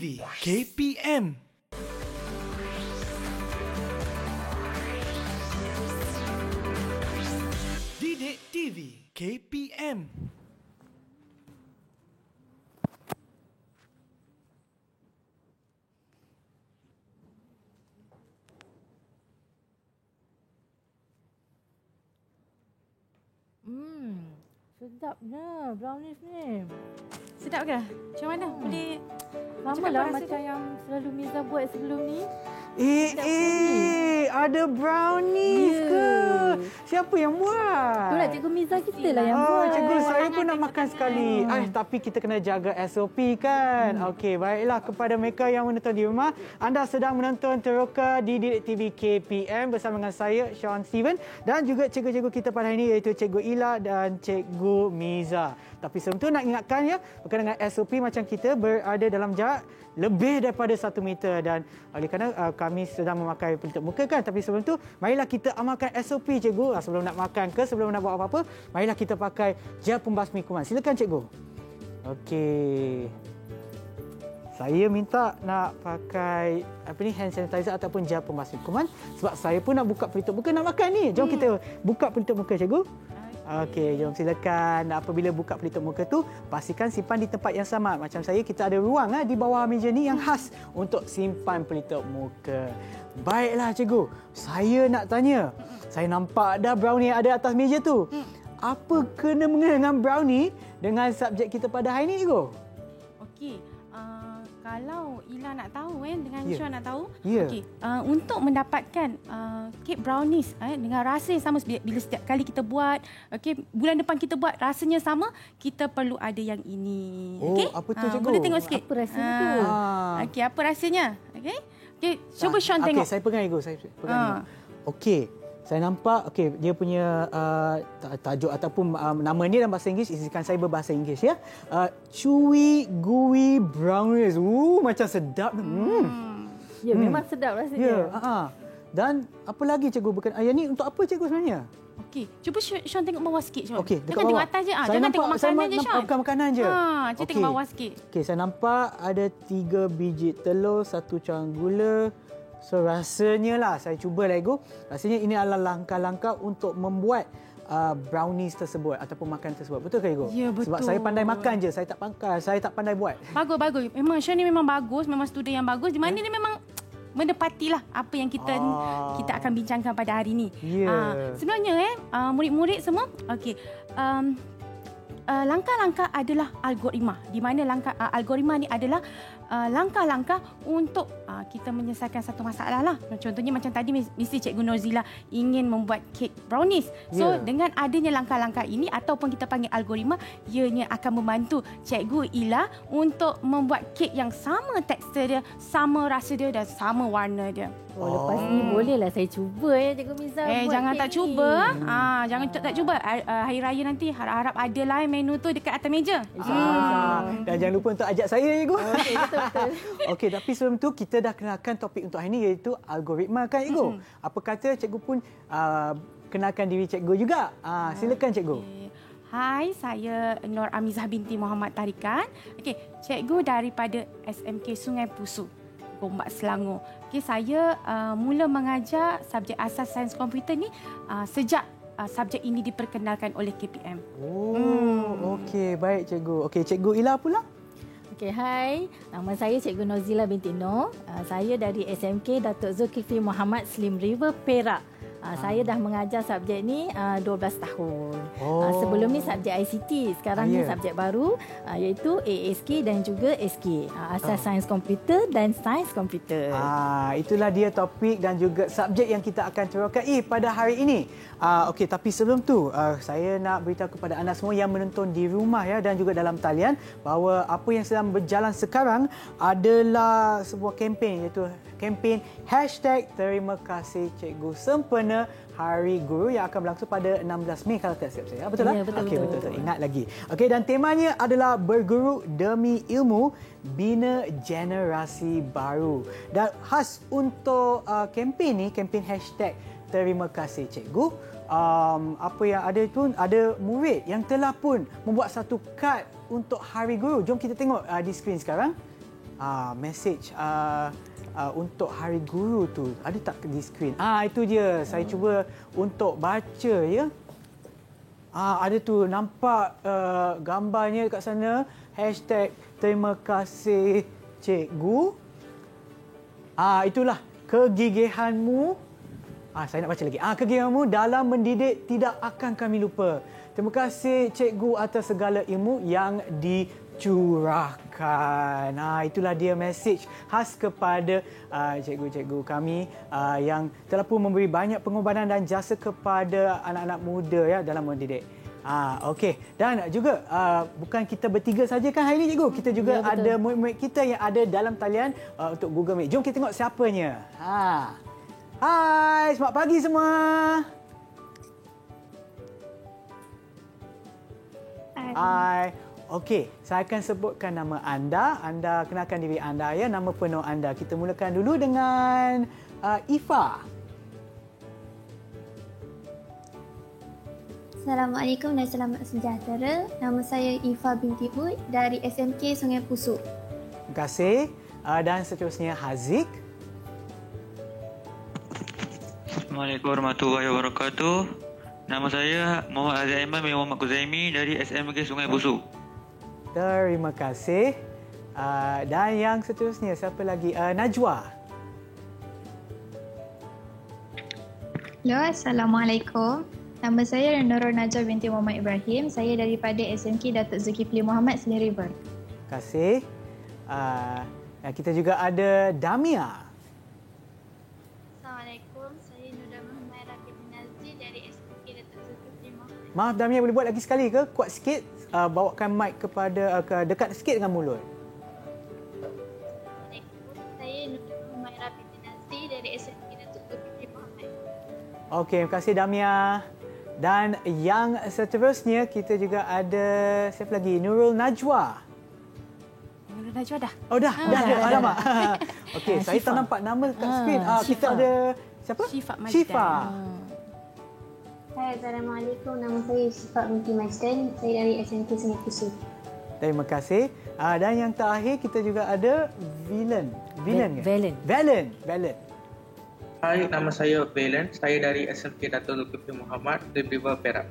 TV KPM. Didik TV KPM. Sedapnya brownies ni. Sedap ke? Macam mana? Boleh Sama lah macam yang selalu Miza buat sebelum ni. Ada brownies ke? Siapa yang buat? Itulah Cikgu Miza kita lah yang buat. Cikgu, saya pun nak makan sekali. Tapi kita kena jaga SOP kan? Okey, baiklah kepada mereka yang menonton di rumah. Anda sedang menonton Teroka di Didik TV KPM bersama dengan saya, Sean Steven. Dan juga cikgu-cikgu kita pada hari ini iaitu Cikgu Ila dan Cikgu Miza. Tapi sebelum tu nak ingatkan ya, berkaitan dengan SOP macam kita berada dalam jarak lebih daripada 1 meter dan oleh kerana kami sedang memakai pelitup muka kan, tapi sebelum tu marilah kita amalkan SOP cikgu. Sebelum nak makan ke sebelum nak buat apa-apa, marilah kita pakai gel pembasmi kuman. Silakan cikgu. Okey. Saya minta nak pakai hand sanitizer ataupun gel pembasmi kuman sebab saya pun nak buka pelitup muka nak makan ni. Jom kita buka pelitup muka cikgu. Okey, jom silakan. Apabila buka pelitup muka tu, pastikan simpan di tempat yang sama. Macam saya, kita ada ruang di bawah meja ni yang khas untuk simpan pelitup muka. Baiklah cikgu, saya nak tanya. Saya nampak dah brownie yang ada atas meja tu. Apa kena-mengena dengan brownie dengan subjek kita pada hari ni cikgu? Okey. Kalau Ila nak tahu dengan Sean nak tahu, okey. Untuk mendapatkan kek brownies dengan rasa yang sama bila setiap kali kita buat, bulan depan kita buat rasanya sama, kita perlu ada yang ini. Okey? Apa tu cikgu? Boleh tengok sikit. Apa rasanya tu? Okey, apa rasanya? Okey. Okey, cuba Sean tengok. Okey, saya pegang cikgu, saya pegang tengok. Okey. Saya nampak, dia punya tajuk ataupun nama ni dalam bahasa Inggeris, izinkan saya berbahasa Inggeris ya. Chewy gooey brownies. Macam sedap. Ya, memang sedap rasanya. Ya, Dan apa lagi cikgu? Yang ni untuk apa cikgu sebenarnya? Okey, cuba Sean tengok bawah sikit Sean. Okey, jangan tengok atas je. Jangan tengok makanan je Sean. Bukan makanan je. Cuba tengok bawah sikit. Okey, saya nampak ada 3 biji telur, 1 carang gula. So rasanya lah, saya cuba lagi. Rasanya ini adalah langkah-langkah untuk membuat brownies tersebut ataupun makanan tersebut. Betul ke Igo? Ya, betul. Sebab saya pandai makan je, saya tak pandai buat. Bagus, bagus. Memang Sean ni memang bagus, memang student yang bagus. Di mana dia memang menepatilah apa yang kita akan bincangkan pada hari ini. Sebenarnya murid-murid semua, okey. Langkah-langkah adalah algoritma. Di mana algoritma ni adalah langkah-langkah untuk kita menyelesaikan satu masalah lah. Contohnya macam tadi mesti Cikgu Nozila ingin membuat kek brownies. So dengan adanya langkah-langkah ini ataupun kita panggil algoritma, ianya akan membantu Cikgu Ila untuk membuat kek yang sama tekstur dia, sama rasa dia dan sama warna dia. Lepas ni bolehlah saya cuba Cikgu Miza buat jangan kek tak cuba. Jangan tak cuba. Hari raya nanti harap-harap ada lah menu tu dekat atas meja. Dan jangan lupa untuk ajak saya Igo. Okey, betul. Okey, tapi sebelum tu kita dah kenalkan topik untuk hari ini iaitu algoritma kan Igo. Apa kata cikgu pun kenalkan diri cikgu juga. Silakan cikgu. Hai, saya Nur Amizah binti Muhammad Tarikan. Okey, cikgu daripada SMK Sungai Pusu, Gombak, Selangor. Okey, saya mula mengajar subjek asas sains komputer ni sejak subjek ini diperkenalkan oleh KPM. Okey, baik cikgu. Okey, cikgu Ila pula. Okey, hai. Nama saya Cikgu Nozila binti Noh. Saya dari SMK Datuk Zulkifli Muhammad Slim River, Perak. Saya dah mengajar subjek ni 12 tahun. Sebelum ni subjek ICT, sekarang ni subjek baru iaitu ASK dan juga SK, Asas Sains Komputer dan Sains Komputer. Itulah dia topik dan juga subjek yang kita akan terokai pada hari ini. Okey, tapi sebelum tu saya nak beritahu kepada anda semua yang menonton di rumah ya dan juga dalam talian bahawa apa yang sedang berjalan sekarang adalah sebuah kempen iaitu kempen #Terima Kasih Cikgu Sempena Hari Guru yang akan berlangsung pada 16 Mei kalau tak silap saya. Betul tak? Ya, betul. Ingat lagi. Okey, dan temanya adalah berguru demi ilmu, bina generasi baru. Dan khas untuk kempen ni, kempen #Terima Kasih Cikgu, apa yang ada itu, ada murid yang telah pun membuat satu kad untuk Hari Guru. Jom kita tengok di skrin sekarang. Message untuk Hari Guru tu. Ada tak di skrin? Itu dia. Saya cuba untuk baca ya. Ada tu, nampak gambarnya kat sana. Hashtag terima kasih cikgu. Itulah kegigihanmu. Saya nak baca lagi. Kegigihanmu dalam mendidik tidak akan kami lupa. Terima kasih cikgu atas segala ilmu yang dicurahkan. Itulah dia mesej khas kepada cikgu-cikgu kami yang telah pun memberi banyak pengorbanan dan jasa kepada anak-anak muda ya dalam mendidik. Okey. Dan juga bukan kita bertiga saja kan hari ini cikgu. Kita juga ada murid-murid kita yang ada dalam talian untuk Google Meet. Jom kita tengok siapanya. Hai, selamat pagi semua. Hai. Okey, saya akan sebutkan nama anda. Anda kenalkan diri anda ya, nama penuh anda. Kita mulakan dulu dengan Ifa. Assalamualaikum dan selamat sejahtera. Nama saya Ifa binti Hud dari SMK Sungai Pusuk. Terima kasih. Dan seterusnya Haziq. Assalamualaikum warahmatullahi wabarakatuh. Nama saya Muhammad Aziz Aiman bin Muhammad Kuzaimi dari SMK Sungai Pusuk. Terima kasih. Dan yang seterusnya siapa lagi? Najwa. Hello, Assalamualaikum. Nama saya Nurul Najwa binti Muhammad Ibrahim. Saya daripada SMK Datuk Zulkifli Muhammad Slim River. Terima kasih. Dan kita juga ada Damia. Assalamualaikum. Saya Nuda Muhammad Rafiq Nazri dari SMK Datuk Zulkifli Muhammad. Maaf Damia, boleh buat lagi sekali ke? Kuat sikit. Bawakan mic kepada dekat sikit dengan mulut. Assalamualaikum. Saya Nuda Muhammad Rafiq Nazri dari SMK Datuk Zulkifli Muhammad. Okey, terima kasih Damia. Dan yang seterusnya kita juga ada siapa lagi? Nurul Najwa. Nurul Najwa dah. Oh dah ada. Alamak. Okey, saya tak nampak nama kat skrin. Kita ada siapa? Syifa Majdan. Syifa. Hai, Assalamualaikum. Nama saya Syifa binti Majdan. Saya dari SMK Sungai Pusuk. Terima kasih. Dan yang terakhir kita juga ada Valen. Hai, nama saya Valen. Saya dari SMK Datuk Zulkifli Muhammad, Slim River, Perak.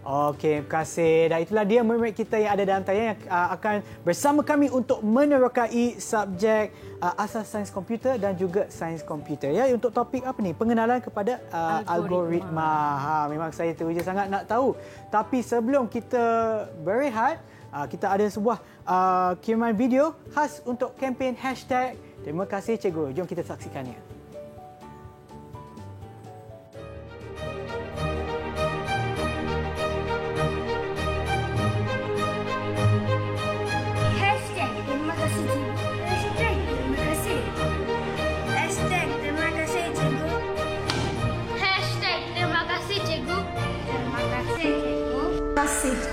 Okey, terima kasih. Dan itulah dia murid-murid kita yang ada dalam talian yang akan bersama kami untuk menerokai subjek asas sains komputer dan juga sains komputer. Ya, untuk topik apa ni? Pengenalan kepada algoritma. Memang saya teruja sangat nak tahu. Tapi sebelum kita berehat, kita ada sebuah kiriman video khas untuk kempen hashtag terima kasih cikgu. Jom kita saksikannya.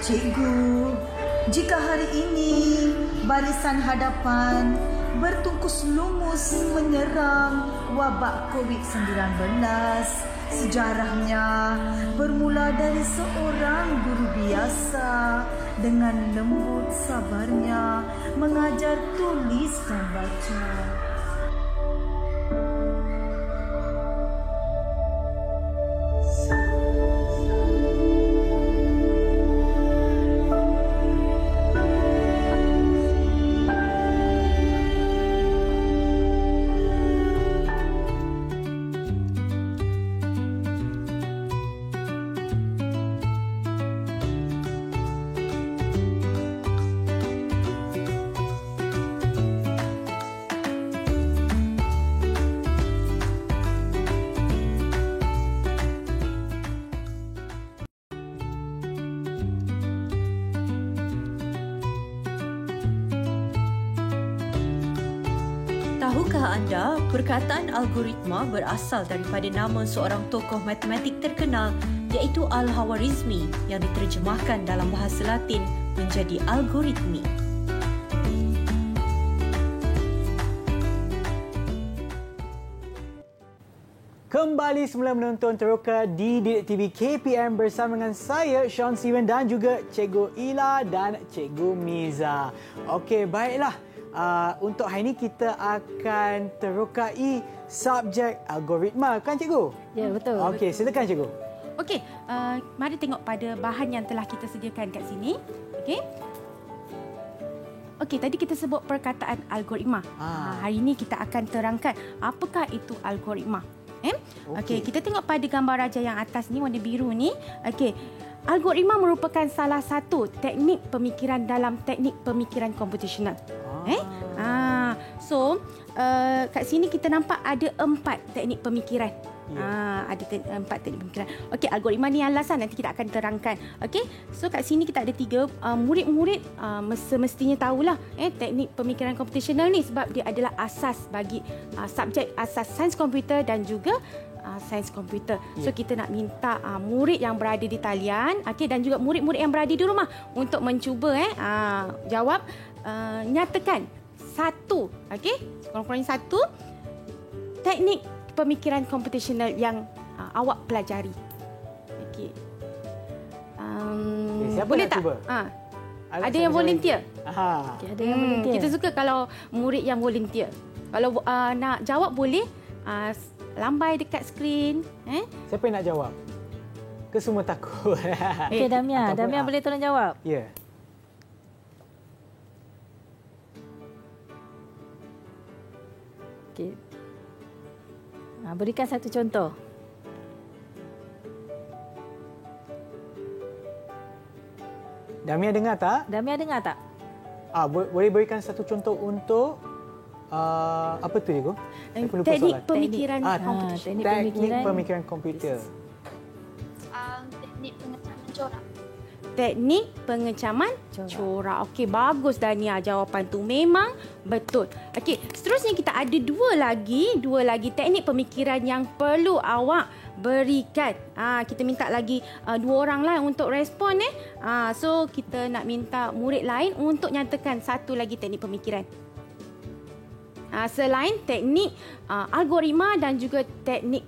Cikgu, jika hari ini barisan hadapan bertungkus lumus menyerang wabak COVID-19, sejarahnya bermula dari seorang guru biasa dengan lembut sabarnya mengajar tulis dan baca. Tahukah anda, perkataan algoritma berasal daripada nama seorang tokoh matematik terkenal iaitu Al-Khwarizmi yang diterjemahkan dalam bahasa Latin menjadi algoritmi. Kembali semula menonton teroka di Didik TV KPM bersama dengan saya, Sean Steven dan juga Cikgu Ila dan Cikgu Miza. Okey, baiklah. untuk hari ini kita akan terokai subjek algoritma, kan cikgu? Ya, betul. Okey, silakan cikgu. Okey, mari tengok pada bahan yang telah kita sediakan kat sini. Okey. Okey, tadi kita sebut perkataan algoritma. Hari ini kita akan terangkan apakah itu algoritma. Okey, kita tengok pada gambar raja yang atas ni, warna biru ni. Okey, algoritma merupakan salah satu teknik pemikiran dalam teknik pemikiran komputasional. So, kat sini kita nampak ada 4 teknik pemikiran. Ada 4 teknik pemikiran. Okey, algoritma ni yang last nanti kita akan terangkan. Okey, so kat sini kita ada 3 murid-murid semestinya tahulah teknik pemikiran komputasional ni sebab dia adalah asas bagi subjek asas sains komputer dan juga sains komputer. So kita nak minta murid yang berada di talian, okey, dan juga murid-murid yang berada di rumah untuk mencuba jawab, nyatakan satu, okey, kurang-kurangnya satu teknik pemikiran komputasional yang awak pelajari. Okey. Siapa boleh nak tak? cuba? Ada yang volunteer. Okay, ada yang volunteer. Kita suka kalau murid yang volunteer. Kalau nak jawab boleh lambai dekat skrin. Siapa yang nak jawab? Ke semua takut? Okey, Damia. Damia boleh tolong jawab? Ya. Okey. Berikan satu contoh. Damia dengar tak? Damia dengar tak? Boleh berikan satu contoh untuk apa tu cikgu? Teknik pemikiran teknik pemikiran komputer. Teknik pengecaman corak. Teknik pengecaman corak. Okey, bagus Dania, jawapan tu memang betul. Okey, seterusnya kita ada dua lagi teknik pemikiran yang perlu awak berikan. Kita minta lagi 2 orang lah untuk respon so kita nak minta murid lain untuk nyatakan satu lagi teknik pemikiran. Selain teknik algoritma dan juga teknik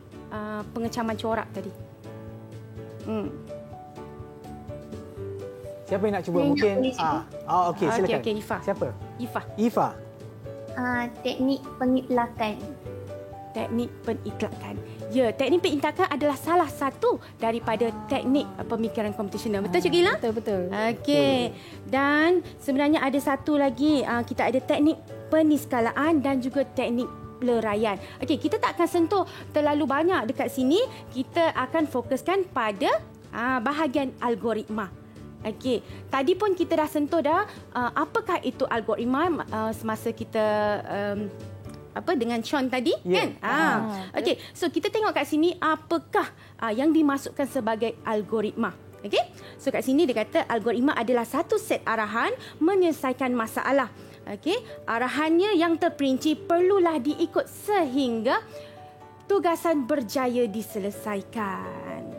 pengecaman corak tadi. Siapa yang nak cuba? Mungkin okey, silakan. Okey, Ifah. Siapa? Ifah. Teknik pengitlakan. Teknik pengitlakan. Ya, teknik pengitlakan adalah salah satu daripada teknik pemikiran komputasional. Betul Cik Gila? Betul. Okey. Dan sebenarnya ada satu lagi, kita ada teknik peniskalaan dan juga teknik peleraian. Okey, kita tak akan sentuh terlalu banyak dekat sini. Kita akan fokuskan pada bahagian algoritma. Okey, tadi pun kita dah sentuh apakah itu algoritma semasa kita dengan Sean tadi, kan? Okey, so kita tengok kat sini apakah yang dimasukkan sebagai algoritma. Okey, so kat sini dia kata algoritma adalah satu set arahan menyelesaikan masalah. Okey, arahannya yang terperinci perlulah diikut sehingga tugasan berjaya diselesaikan.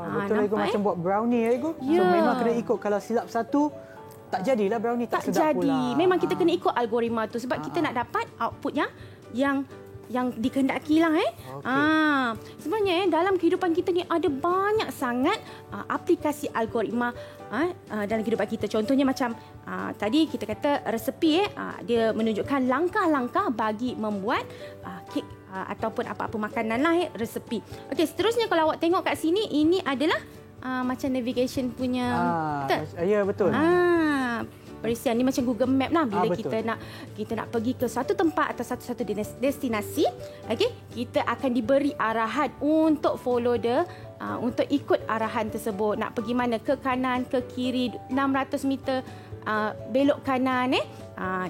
Betul Ego, macam buat brownie Ego. So memang kena ikut, kalau silap satu tak jadilah brownie, tak sedap jadi. pula. Memang kita kena ikut algoritma tu sebab kita nak dapat outputnya yang dikehendaki lah. Sebenarnya dalam kehidupan kita ni ada banyak sangat aplikasi algoritma dalam kehidupan kita. Contohnya macam tadi kita kata resepi dia menunjukkan langkah-langkah bagi membuat kek ataupun apa-apa makanan lah resepi. Okey, seterusnya kalau awak tengok kat sini, ini adalah macam navigation punya. Betul? Ya, betul. Perisian ni macam Google Map lah. Bila kita nak pergi ke suatu tempat atau satu destinasi, okey, kita akan diberi arahan untuk follow untuk ikut arahan tersebut. Nak pergi mana? Ke kanan, ke kiri, 600 meter belok kanan.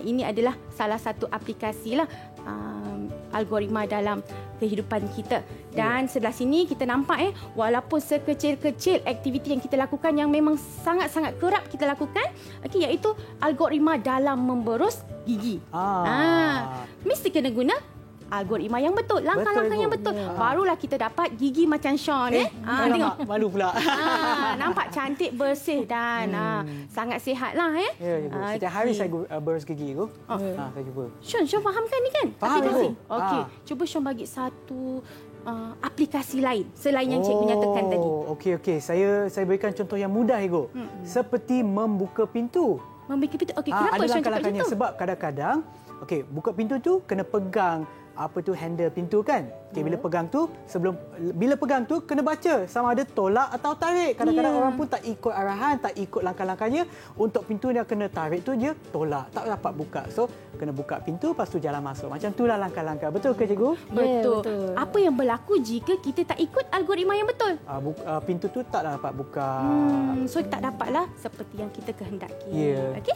Ini adalah salah satu aplikasi lah algoritma dalam kehidupan kita. Dan sebelah sini kita nampak walaupun sekecil-kecil aktiviti yang kita lakukan yang memang sangat-sangat kerap kita lakukan, iaitu algoritma dalam memberus gigi. Mesti kena guna algoritma yang betul, langkah-langkah yang betul. Barulah kita dapat gigi macam Sean. Tengok, malu pula. Nampak cantik, bersih dan sangat sihat lah. Setiap hari saya berus gigi Ego. Saya cuba. Sean faham kan ni kan? Faham aplikasi. Ego. Okey, cuba Sean bagi satu aplikasi lain selain yang cikgu nyatakan tadi. Okey. Saya berikan contoh yang mudah Ego. Seperti membuka pintu. Membuka pintu. Okey, kenapa ada Sean cepat langkah-langkahnya macam tu? sebab kadang-kadang buka pintu tu kena pegang handle pintu kan. Bila pegang tu kena baca sama ada tolak atau tarik. Kadang-kadang orang pun tak ikut arahan, tak ikut langkah-langkahnya, untuk pintu yang kena tarik tu dia tolak, tak dapat buka. So kena buka pintu lepas tu jalan masuk. Macam itulah langkah-langkah. Betul ke cikgu? Betul. Apa yang berlaku jika kita tak ikut algoritma yang betul? Pintu tu tak dapat buka. So tak dapatlah seperti yang kita kehendaki. Ya. Okey.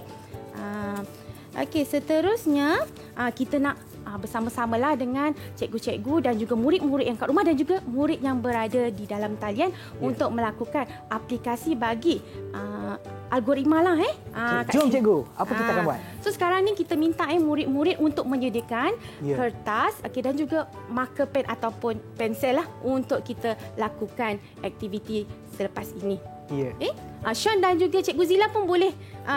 Okey, seterusnya kita nak bersama-samalah dengan cikgu-cikgu dan juga murid-murid yang kat rumah dan juga murid yang berada di dalam talian untuk melakukan aplikasi bagi algoritma lah. Jom cikgu, apa kita akan buat? So sekarang ni kita minta murid-murid untuk menyediakan kertas dan juga marker pen ataupun pensel lah untuk kita lakukan aktiviti selepas ini. Sean dan juga Cikgu Zila pun boleh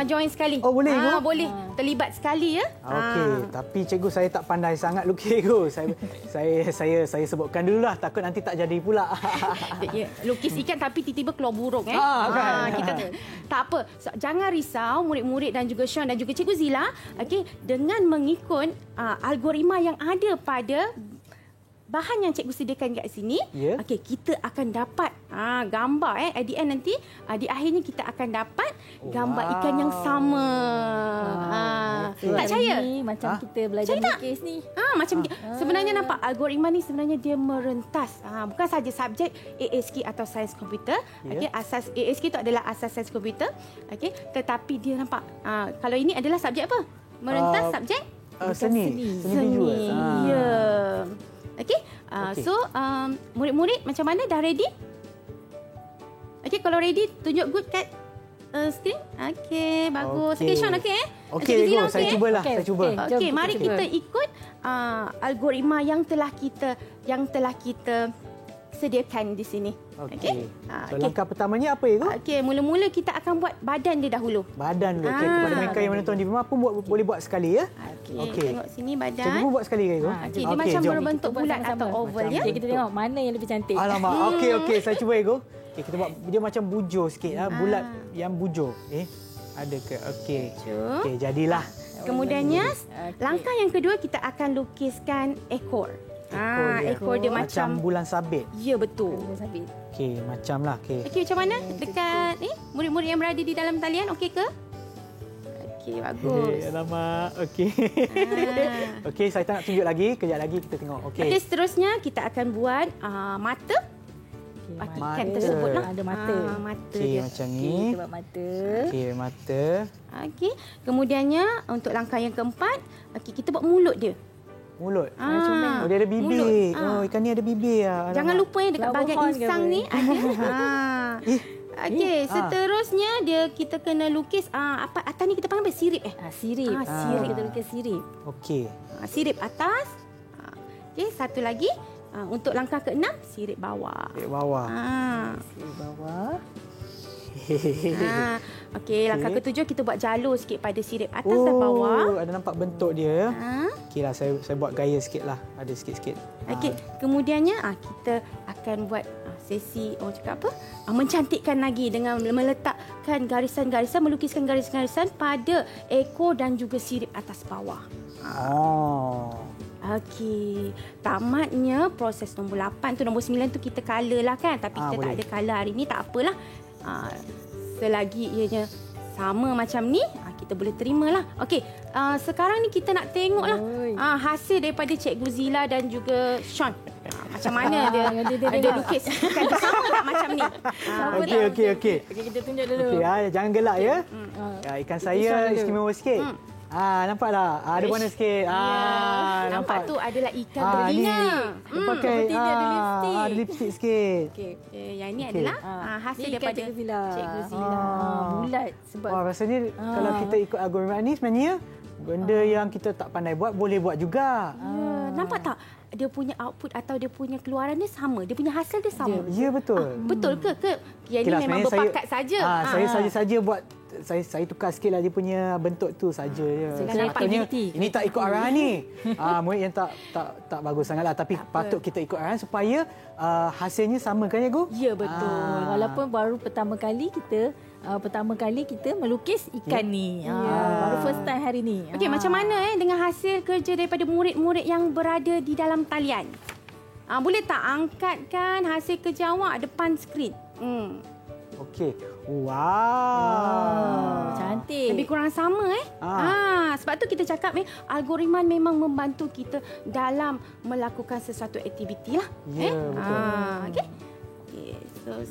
join sekali. Oh, boleh Ibu? Boleh. Terlibat sekali ya. Okey, tapi cikgu saya tak pandai sangat lukis cikgu. Saya sebutkan dululah, takut nanti tak jadi pula. Lukis ikan tapi tiba-tiba keluar burung kan? Kita tak apa. So, jangan risau murid-murid dan juga Sean dan juga Cikgu Zila, dengan mengikut algoritma yang ada pada bahan yang cikgu sediakan kat sini, kita akan dapat gambar at the end nanti, di akhirnya kita akan dapat gambar ikan yang sama. Tak percaya? Macam kita belajar lukis ni. Macam sebenarnya nampak algoritma ni sebenarnya dia merentas. Bukan saja subjek ASK atau sains komputer. Asas ASK itu adalah asas sains komputer. Tetapi dia nampak kalau ini adalah subjek apa? Merentas subjek seni visual. Ya. So murid-murid macam mana, dah ready? Kalau ready tunjuk good kat screen. Bagus. Sean Cikgu, saya cubalah. Saya cuba. Mari kita ikut algoritma yang telah kita sediakan di sini. So, langkah pertamanya apa ya? Mula-mula kita akan buat badan dia dahulu. Badan dulu. Kepada mereka yang menonton di rumah pun boleh buat sekali ya. Tengok sini badan. Cikgu pun buat sekali ke Ibu? Dia macam berbentuk bulat atau oval ya. Kita tengok mana yang lebih cantik. Alamak. Okey, saya cuba Ibu. Kita buat dia macam bujur sikit bulat yang bujur. Ada ke? Okey, jadilah. Kemudiannya langkah yang kedua kita akan lukiskan ekor. Ekor dia macam bulan sabit. Ya, betul. Bulan sabit. Okey, macamlah. Macam mana? Dekat murid-murid yang berada di dalam talian, okey ke? Okey, bagus. Alamak. Okey, saya tak nak tunjuk lagi. Kejap lagi kita tengok. Okey, seterusnya kita akan buat mata. Ikan tersebutlah. Ada mata. Mata dia. dia. Macam ni. Kita buat mata. Mata. Kemudiannya untuk langkah yang keempat, kita buat mulut dia. Mulut. Dia ada bibir. Ikan ni ada bibir. Jangan lupa dekat bahagian insang ni ada. Seterusnya kita kena lukis apa atas ni kita panggil sirip Sirip. Kita lukis sirip. Sirip atas. Satu lagi untuk langkah ke-6 sirip bawah. Sirip bawah. Sirip bawah. Langkah ke-7 kita buat jalur sikit pada sirip atas dan bawah. Ada nampak bentuk dia. Okeylah, saya buat gaya sikitlah. Ada sikit-sikit. Kemudiannya kita akan buat sesi mencantikkan lagi dengan meletakkan garisan-garisan, melukiskan garisan-garisan pada ekor dan juga sirip atas bawah. Tamatnya proses nombor 8 tu, nombor 9 tu kita colour lah kan. Tapi kita tak ada colour hari ni, tak apalah. Selagi ianya sama macam ni, kita boleh terimalah. Sekarang ni kita nak tengoklah hasil daripada Cikgu Zila dan juga Sean. Macam mana dia lukis ikan tu sama macam ni. Okey. Kita tunjuk dulu. Jangan gelak ya. Ikan saya istimewa sikit. Nampak tak? Ada warna sikit. Nampak tu adalah ikan betina. Pakai ada lipstick sikit. Yang ini adalah hasil daripada Cikgu Zila. Bulat sebab rasanya kalau kita ikut algoritma ni sebenarnya benda yang kita tak pandai buat boleh buat juga. Nampak tak? Dia punya output atau dia punya keluaran dia sama. Dia punya hasil dia sama. Ya, betul. Betul ke? Yang ini memang berpakat saja. Saya saja-saja buat saya tukar sikitlah dia punya bentuk tu saja je. Sepatutnya ini tak ikut arahan ni. Murid yang tak bagus sangatlah, tapi patut kita ikut arahan supaya hasilnya sama kan cikgu? Ya, betul. Walaupun baru pertama kali kita melukis ikan ni. Baru first time hari ni. Okey, macam mana dengan hasil kerja daripada murid-murid yang berada di dalam talian? Boleh tak angkatkan hasil kerja awak depan skrin? Okey. Wow. Cantik. Lebih kurang sama sebab tu kita cakap algoritma memang membantu kita dalam melakukan sesuatu aktiviti lah. Ya, betul. Okey. So,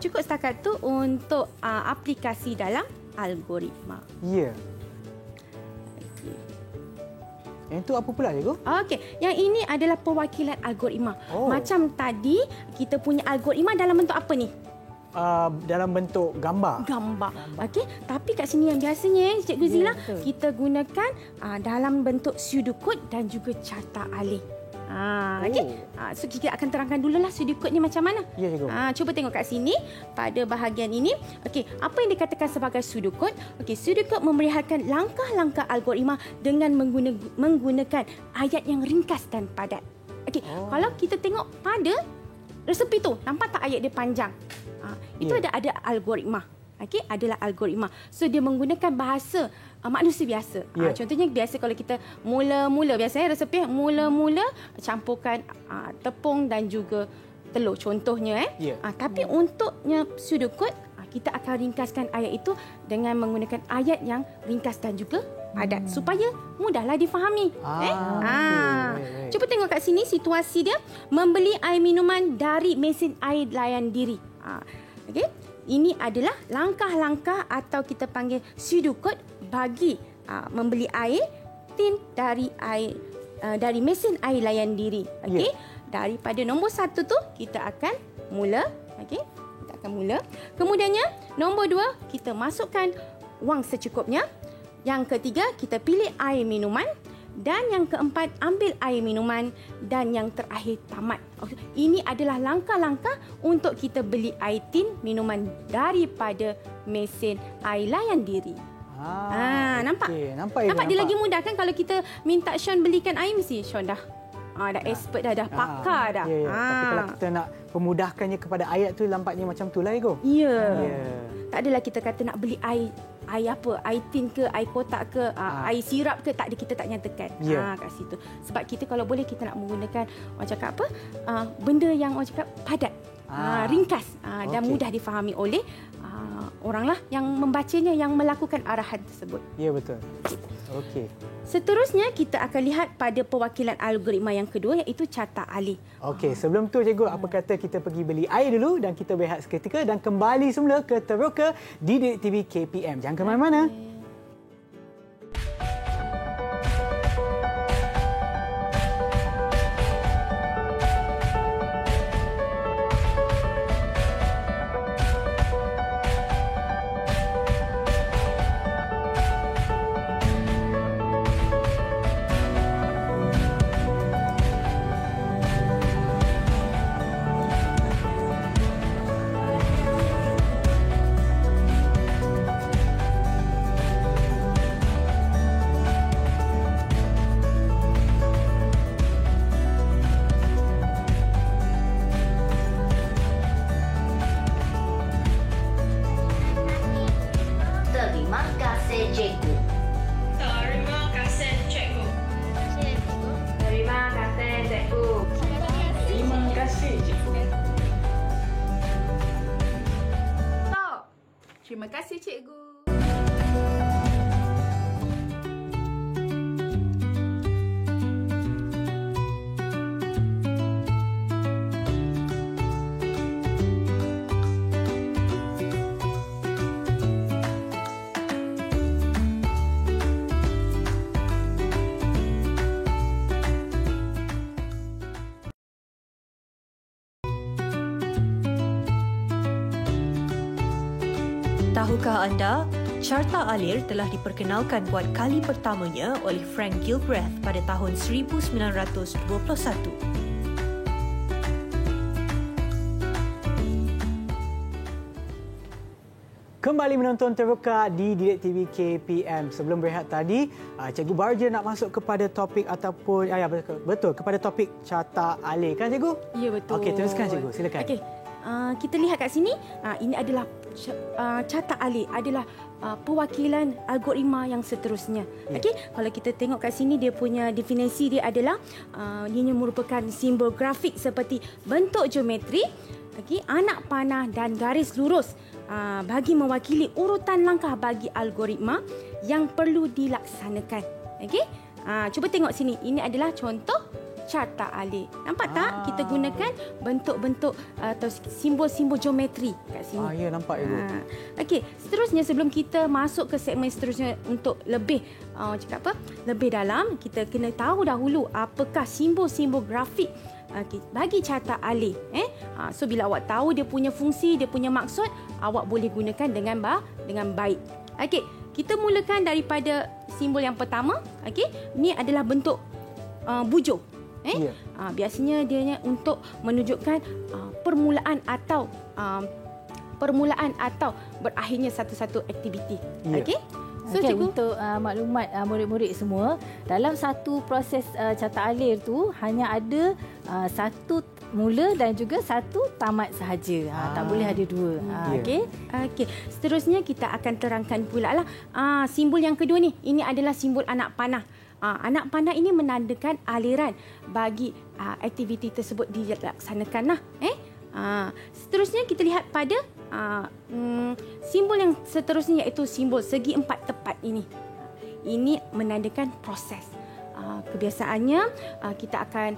cukup setakat tu untuk aplikasi dalam algoritma. Ya. Yang itu apa pula, cikgu? Okey, yang ini adalah perwakilan algoritma. Macam tadi, kita punya algoritma dalam bentuk apa ni? Dalam bentuk gambar. Okey, tapi kat sini yang biasanya Cikgu Zila, kita gunakan dalam bentuk pseudocode dan juga carta alih. Okey. So kita akan terangkan dululah pseudocode ni macam mana. Ya, cikgu. Cuba tengok kat sini pada bahagian ini. Okey, apa yang dikatakan sebagai pseudocode? Okey, pseudocode memerlihatkan langkah-langkah algoritma dengan menggunakan ayat yang ringkas dan padat. Okey, kalau kita tengok pada resepi tu, nampak tak ayat dia panjang? Itu ada algoritma. Okey, adalah algoritma. So dia menggunakan bahasa manusia biasa. Contohnya biasa kalau kita mula-mula biasanya resepi mula-mula campurkan tepung dan juga telur contohnya tapi untuknya pseudocode kita akan ringkaskan ayat itu dengan menggunakan ayat yang ringkas dan juga padat supaya mudahlah difahami. Cuba tengok kat sini situasi dia, membeli air minuman dari mesin air layan diri. Okey, ini adalah langkah-langkah atau kita panggil pseudocode bagi membeli air tin dari mesin air layan diri. Okey, daripada nombor 1 tu kita akan mula. Okey, kita akan mula. Kemudiannya nombor 2 kita masukkan wang secukupnya. Yang ketiga kita pilih air minuman. Dan yang keempat, ambil air minuman. Dan yang terakhir, tamat. Ini adalah langkah-langkah untuk kita beli air tin minuman daripada mesin air layan diri. Nampak? Nampak dia lagi mudah kan kalau kita minta Sean belikan air, mesti Sean dah expert dah pakar dah. Tapi kalau kita nak pemudahkannya kepada ayat tu, nampaknya macam tu lah, Ego. Tak adalah kita kata nak beli air apa, air tin ke, air kotak ke, air sirap ke, tak ada, kita tak nyatakan kat situ. Sebab kita kalau boleh kita nak menggunakan orang cakap apa, benda yang orang cakap padat, ringkas dan mudah difahami oleh oranglah yang membacanya, yang melakukan arahan tersebut. Ya, betul. Okey. Seterusnya kita akan lihat pada perwakilan algoritma yang kedua, iaitu carta alih. Okey, sebelum tu cikgu, apa kata kita pergi beli air dulu dan kita berehat seketika dan kembali semula ke Teroka Didik TV KPM. Jangan ke mana-mana. Terima kasih, cikgu. Tahukah anda, carta alir telah diperkenalkan buat kali pertamanya oleh Frank Gilbreth pada tahun 1921. Kembali menonton Terbuka di Didik TV KPM. Sebelum berehat tadi, Cikgu Barja nak masuk kepada topik ataupun betul kepada topik carta alih kan Cikgu? Ya, betul. Okey, teruskan Cikgu, silakan. Okey. Kita lihat kat sini, ini adalah carta alih adalah perwakilan algoritma yang seterusnya. Okey, kalau kita tengok kat sini dia punya definisi dia adalah ia merupakan simbol grafik seperti bentuk geometri, anak panah dan garis lurus bagi mewakili urutan langkah bagi algoritma yang perlu dilaksanakan. Okey, cuba tengok sini. Ini adalah contoh carta alih. Nampak tak? Kita gunakan bentuk-bentuk atau simbol-simbol geometri kat sini. Ya, nampak Ibu. Okey, seterusnya sebelum kita masuk ke segmen seterusnya untuk lebih lebih dalam, kita kena tahu dahulu apakah simbol-simbol grafik bagi carta alih. So bila awak tahu dia punya fungsi, dia punya maksud, awak boleh gunakan dengan baik. Okey, kita mulakan daripada simbol yang pertama. Okey, ini adalah bentuk bujur. Biasanya dia untuk menunjukkan permulaan atau berakhirnya satu-satu aktiviti. Okey. So, untuk maklumat murid-murid semua, dalam satu proses carta alih tu hanya ada satu mula dan juga satu tamat sahaja. Tak boleh ada dua. Okey. Seterusnya kita akan terangkan pula lah simbol yang kedua ni. Ini adalah simbol anak panah. Anak panah ini menandakan aliran bagi aktiviti tersebut dilaksanakan. Seterusnya kita lihat pada simbol yang seterusnya, iaitu simbol segi empat tepat ini. Ini menandakan proses. Kebiasaannya kita akan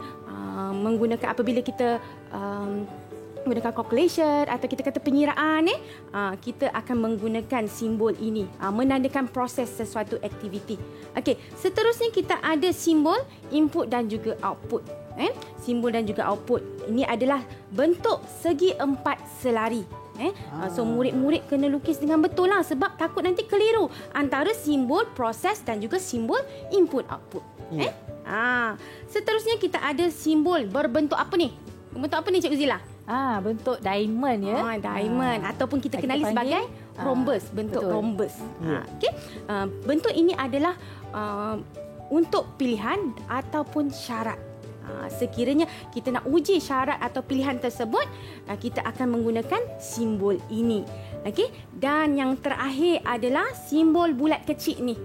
menggunakan apabila kita menggunakan calculation atau kita kata penyiraan, kita akan menggunakan simbol ini menandakan proses sesuatu aktiviti. Okey, seterusnya kita ada simbol input dan juga output. Simbol dan juga output ini adalah bentuk segi empat selari. So murid-murid kena lukis dengan betul lah, sebab takut nanti keliru antara simbol proses dan juga simbol input output. Seterusnya kita ada simbol berbentuk apa ni? Bentuk apa ni Cikgu Zila? Bentuk diamond ya. Diamond ataupun kita kenali sebagai rhombus, bentuk rhombus. Okey. Bentuk ini adalah untuk pilihan ataupun syarat. Sekiranya kita nak uji syarat atau pilihan tersebut, kita akan menggunakan simbol ini. Okey. Dan yang terakhir adalah simbol bulat kecil ni.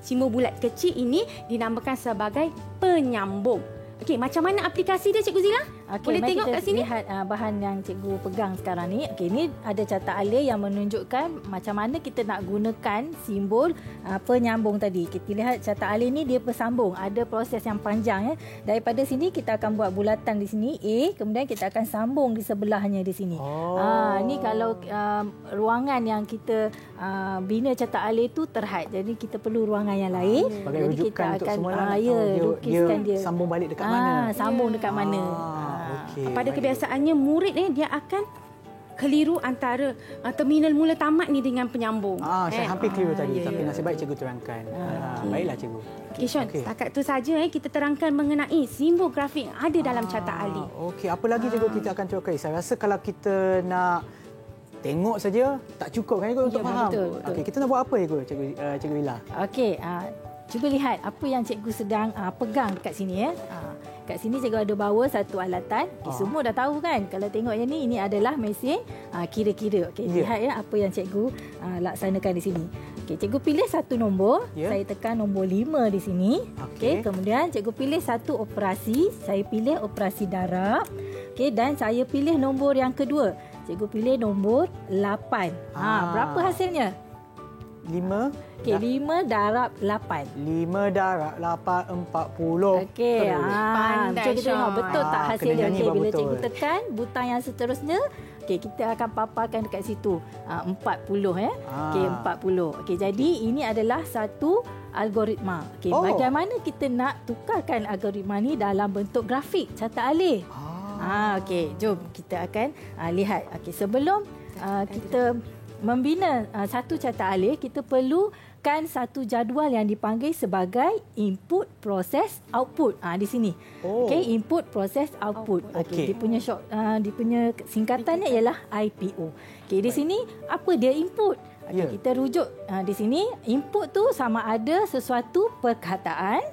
Simbol bulat kecil ini dinamakan sebagai penyambung. Okey, macam mana aplikasi dia Cikgu Zila? Boleh tengok kat sini. Lihat bahan yang cikgu pegang sekarang ni. Okey, ni ada carta alih yang menunjukkan macam mana kita nak gunakan simbol penyambung tadi. Kita lihat carta alih ni dia bersambung. Ada proses yang panjang ya. Daripada sini kita akan buat bulatan di sini A, kemudian kita akan sambung di sebelahnya di sini. Ni kalau ruangan yang kita bina carta alih tu terhad. Jadi kita perlu ruangan yang lain. Sebagai jadi rujukan kita untuk akan semua lah lukiskan dia sambung balik dekat mana. Sambung dekat mana. Okay, pada kebiasaannya murid dia akan keliru antara terminal mula tamat ni dengan penyambung. Saya hampir keliru tadi, tapi nasib baik cikgu terangkan. Baiklah cikgu. Okey Sean, setakat tu saja kita terangkan mengenai simbol grafik yang ada dalam carta alih. Okey, apa lagi cikgu kita akan teruskan? Saya rasa kalau kita nak tengok saja tak cukup kan cikgu untuk faham. Okey, kita nak buat apa cikgu Ila? Okey, cuba lihat apa yang cikgu sedang pegang dekat sini ya. Kat sini cikgu ada bawa satu alatan. Semua dah tahu kan? Kalau tengok yang ni, ini adalah mesin kira-kira. Okey, lihat ya apa yang cikgu laksanakan di sini. Okey, cikgu pilih satu nombor. Saya tekan nombor 5 di sini. Okey, kemudian cikgu pilih satu operasi. Saya pilih operasi darab. Okey, dan saya pilih nombor yang kedua. Cikgu pilih nombor 8. Berapa hasilnya? 5. Okey, 5 darab 8. 5 darab 8, 40. Okey, macam kita tengok betul tak hasilnya. Okey, bila betul. cikgu tekan butang yang seterusnya, okey, kita akan paparkan dekat situ. 40 ya. Okey, 40. Okey, jadi ini adalah satu algoritma. Okey, bagaimana kita nak tukarkan algoritma ni dalam bentuk grafik carta alih? Okey, jom kita akan lihat. Okey, sebelum kita membina satu carta alih, kita perlukan satu jadual yang dipanggil sebagai input, proses, output. Di sini. Okey, input, proses, output. Okey, dia punya singkatannya ialah IPO. Okey, di sini apa dia input? Okay, kita rujuk di sini. Input tu sama ada sesuatu perkataan,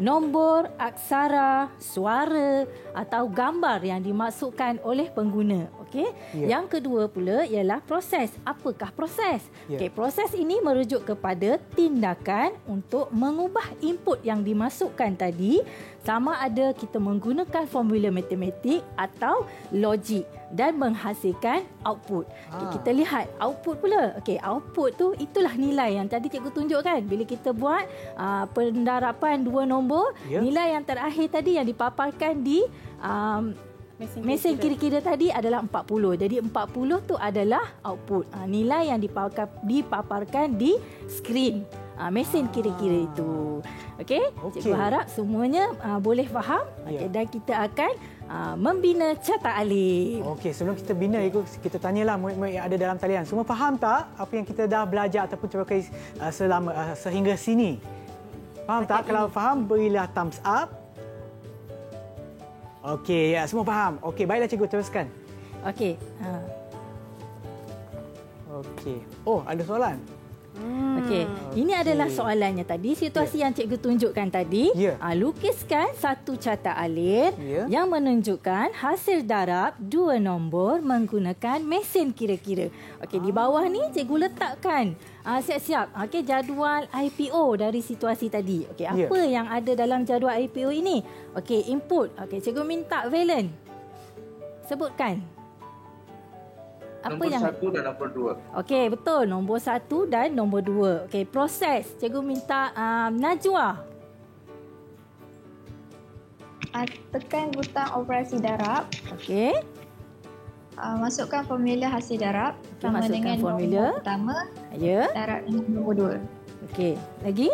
nombor, aksara, suara atau gambar yang dimaksudkan oleh pengguna. Okey. Yang kedua pula ialah proses. Apakah proses? Okey, proses ini merujuk kepada tindakan untuk mengubah input yang dimasukkan tadi, sama ada kita menggunakan formula matematik atau logik dan menghasilkan output. Okay, kita lihat output pula. Okey, output tu itulah nilai yang tadi cikgu tunjukkan. Bila kita buat pendarapan 2 nombor, nilai yang terakhir tadi yang dipaparkan di mesin kira-kira tadi adalah 40. Jadi 40 tu adalah output. Nilai yang dipaparkan di skrin mesin kira-kira itu. Okey, cikgu harap semuanya boleh faham. Dan kita akan membina carta alih. Okey, sebelum kita bina kita tanyalah murid-murid yang ada dalam talian. Semua faham tak apa yang kita dah belajar ataupun terokai selama sehingga sini? Faham tak? Kalau faham, berilah thumbs up. Okey, ya, semua faham. Okey, baiklah cikgu, teruskan. Okey. Okey. Oh, ada soalan? Okey, ini adalah soalannya tadi. Situasi yang cikgu tunjukkan tadi. Lukiskan satu carta alir yang menunjukkan hasil darab 2 nombor menggunakan mesin kira-kira. Okey, di bawah ni cikgu letakkan siap-siap jadual IPO dari situasi tadi. Okey, apa yang ada dalam jadual IPO ini? Okey, input. Okey, cikgu minta Valen sebutkan. Nombor 1 dan nombor 2. Okey, betul. Nombor 1 dan nombor 2. Okey, proses. Cikgu minta Najwa. Tekan butang operasi darab. Okey. Masukkan formula hasil darab sama dengan formula nombor pertama. Darab dengan nombor 2. Okey, lagi?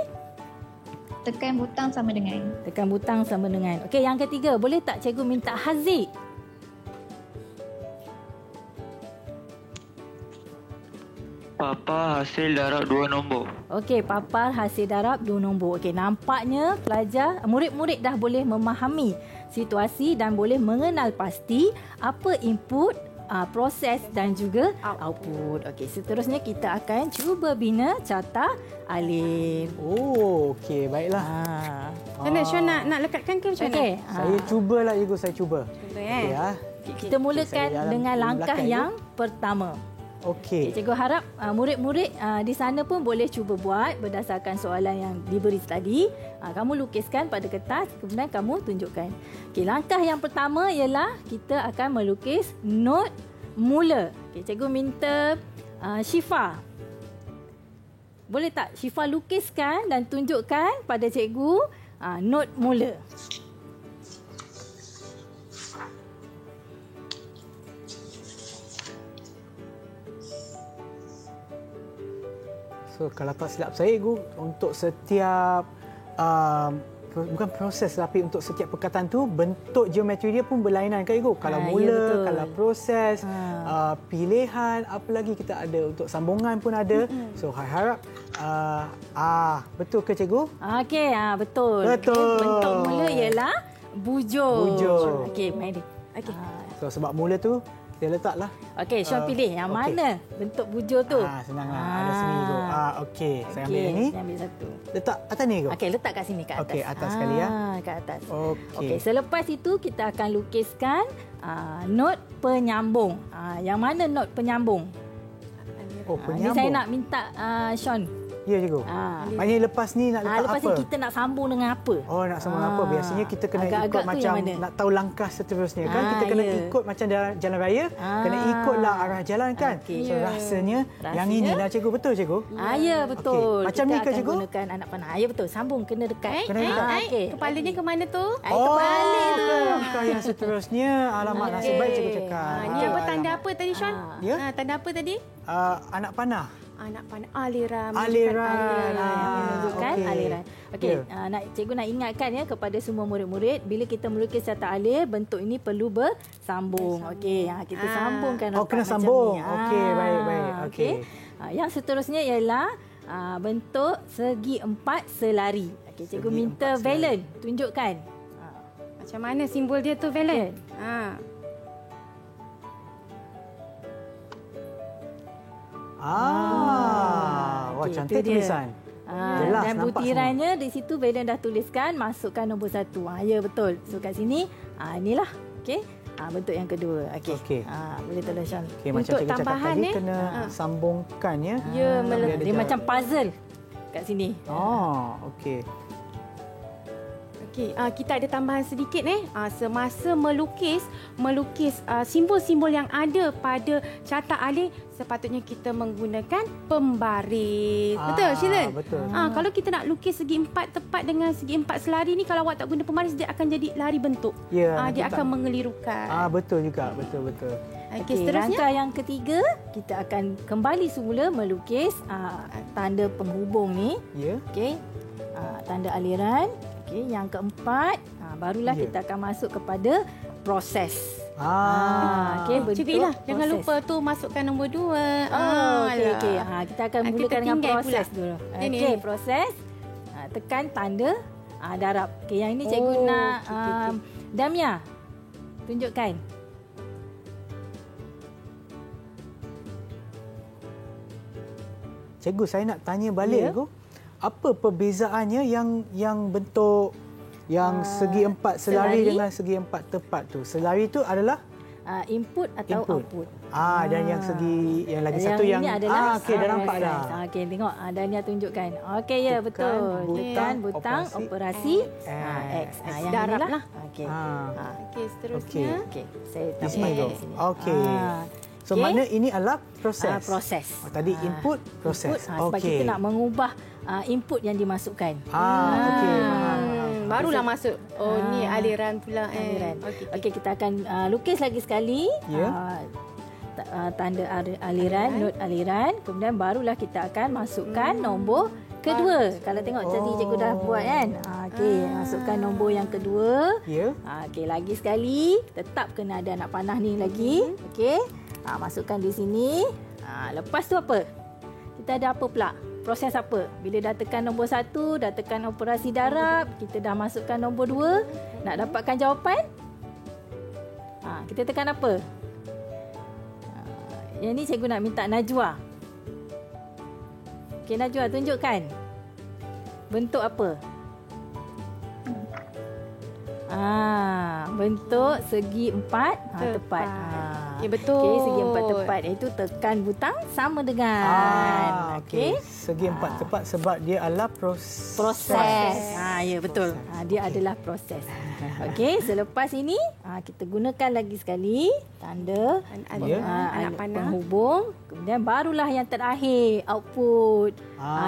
Tekan butang sama dengan. Tekan butang sama dengan. Okey, yang ketiga. Boleh tak cikgu minta Haziq? Papar hasil darab 2 nombor. Okey, papar hasil darab 2 nombor. Okey, nampaknya murid-murid dah boleh memahami situasi dan boleh mengenal pasti apa input, proses dan juga output. Okey, seterusnya kita akan cuba bina carta alif. Oh, okey, baiklah. Macam mana Sean nak lekatkan ke macam mana? Saya cubalah cikgu, saya cuba. Okey, kita mulakan dengan langkah yang pertama. Okey. Cikgu harap murid-murid di sana pun boleh cuba buat berdasarkan soalan yang diberi tadi. Kamu lukiskan pada kertas, kemudian kamu tunjukkan. Okey, langkah yang pertama ialah kita akan melukis not mula. Okey, cikgu minta Syifa. Boleh tak Syifa lukiskan dan tunjukkan pada cikgu not mula. So, kalau tak silap saya, Ibu, untuk setiap bukan proses tapi untuk setiap perkataan tu bentuk geometri dia pun berlainan kan Ibu. Kalau mula, kalau proses, pilihan, apa lagi kita ada untuk sambungan pun ada. So, saya harap betul ke cikgu? Okey, betul. Betul. Bentuk mula ialah bujur. Okey, mari. Okey. So, sebab mula tu dia letaklah. Okey, Sean pilih yang mana bentuk bujur tu. Senanglah. Ada sini tu. Okey, saya ambil yang ni. Saya ambil satu. Letak atas ni ke? Okey, letak kat sini kat atas. Okey, atas sekali ya. Kat atas. Okey. Selepas itu kita akan lukiskan not penyambung. Yang mana not penyambung? Oh, penyambung. Ini saya nak minta Sean. Ya, cikgu. Maknanya lepas ni nak letak lepas apa? Lepas ni kita nak sambung dengan apa? Oh, nak sambung apa? Biasanya kita kena ikut macam nak tahu langkah seterusnya kan? Kita kena ikut macam jalan raya, kena ikutlah arah jalan kan? So rasanya yang inilah cikgu, betul cikgu? Ya, betul. Macam ni ke cikgu? Kita gunakan anak panah. Ya, betul. Sambung kena dekat. Kena dekat. Kepalanya ke mana tu? Kepala tu. Langkah yang seterusnya. Alamak, nasib baik cikgu cakap. Ni apa tanda apa tadi Sean? Tanda apa tadi? Anak panah. Anak panah aliran. Menunjukkan okey. aliran. Okey, Ya. cikgu nak ingatkan ya kepada semua murid-murid, bila kita melukis secara alir, bentuk ini perlu bersambung. Okey, kita sambungkan Oh, rapat kena macam sambung. ni. Okey, baik. Okey. Yang seterusnya ialah bentuk segi empat selari. Okey, cikgu Segi minta empat selari. Valen tunjukkan. Macam mana simbol dia tu, Valen? Wah, okey, cantik itu dia. tulisan. Jelas, Dan nampak butirannya di situ Valen dah tuliskan, masukkan nombor 1. Ya, betul. So kat sini inilah. Okey. Bentuk yang kedua. Okey. Okey. Boleh tulis Syam. Okey, macam Untuk cikgu cakap tambahan, tadi, kena sambungkan ya. Ya, Dia macam puzzle kat sini. Okey. Okey, kita ada tambahan sedikit semasa melukis simbol-simbol yang ada pada carta alir, sepatutnya kita menggunakan pembaris. Betul, Shilan? Betul. Kalau kita nak lukis segi empat tepat dengan segi empat selari ni, kalau awak tak guna pembaris, dia akan jadi lari bentuk. Ya, Dia nanti akan tak- mengelirukan. Betul juga, betul. Okey, seterusnya. Langkah yang ketiga, kita akan kembali semula melukis tanda penghubung ni. Ya. Okey. Tanda aliran. Okey, yang keempat, barulah kita akan masuk kepada proses. Okey, bentuk Cikgu Ila, jangan proses. lupa tu masukkan nombor 2. Okey. Kita akan mulakan dengan proses dulu. Ini. Okey, proses. Tekan tanda darab. Okey, yang ini cikgu nak Damia. Tunjukkan. Cikgu, saya nak tanya balik cikgu. Apa perbezaannya yang bentuk yang segi empat selari dengan segi empat tepat tu? Selari tu adalah input atau output. Dan yang segi yang lagi satu ini yang adalah okey, dah nampak dah. Okey, tengok Dania tunjukkan. Okey, ya, betul. Tekan butang operasi X. Yang darab inilah. lah. Okey. Okey, seterusnya. Okey, saya Di sini tu. di sini. Okey. So makna ini adalah proses. Proses. Tadi input, proses. Sebab kita nak mengubah input yang dimasukkan. Okey. Barulah masuk. Ni aliran pula. Aliran. Okey, kita akan lukis lagi sekali. Tanda aliran, not aliran. Kemudian barulah kita akan masukkan nombor kedua. Kalau tengok tadi cikgu dah buat kan. Okey, masukkan nombor yang kedua. Okey, lagi sekali. Tetap kena ada anak panah ni lagi. Okey. Masukkan di sini. Lepas tu apa? Kita ada apa pula? Proses apa? Bila dah tekan nombor 1, dah tekan operasi darab, kita dah masukkan nombor 2, nak dapatkan jawapan? Kita tekan apa? Yang ni cikgu nak minta Najwa. Okey, Najwa, tunjukkan. Bentuk apa? Bentuk segi empat tepat. Okey, betul. Okey, segi empat tepat, iaitu tekan butang sama dengan. Okey. Segi empat tepat sebab dia adalah proses. Ya, betul. Dia adalah proses. Okey, selepas ini kita gunakan lagi sekali tanda anak panah penghubung. Kemudian barulah yang terakhir, output.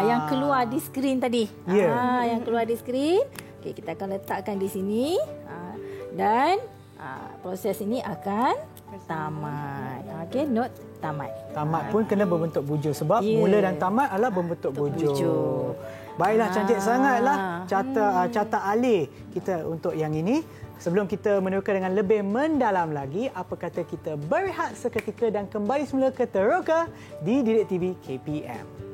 Yang keluar di skrin tadi. Yang keluar di skrin. Okey, kita akan letakkan di sini. Dan proses ini akan tamat. Okey, note tamat. Tamat pun kena berbentuk bujur sebab mula dan tamat adalah berbentuk bujur. Baiklah, cantik sangatlah carta alir kita untuk yang ini. Sebelum kita meneroka dengan lebih mendalam lagi, apa kata kita berehat seketika dan kembali semula ke Teroka di Didik TV KPM.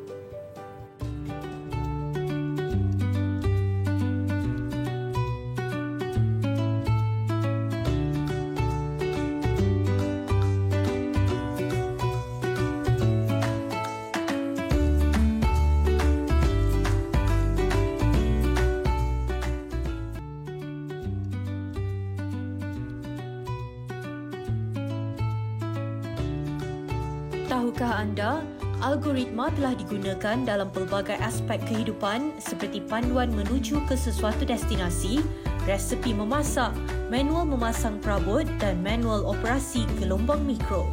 Tahukah anda, algoritma telah digunakan dalam pelbagai aspek kehidupan seperti panduan menuju ke sesuatu destinasi, resepi memasak, manual memasang perabot dan manual operasi gelombang mikro.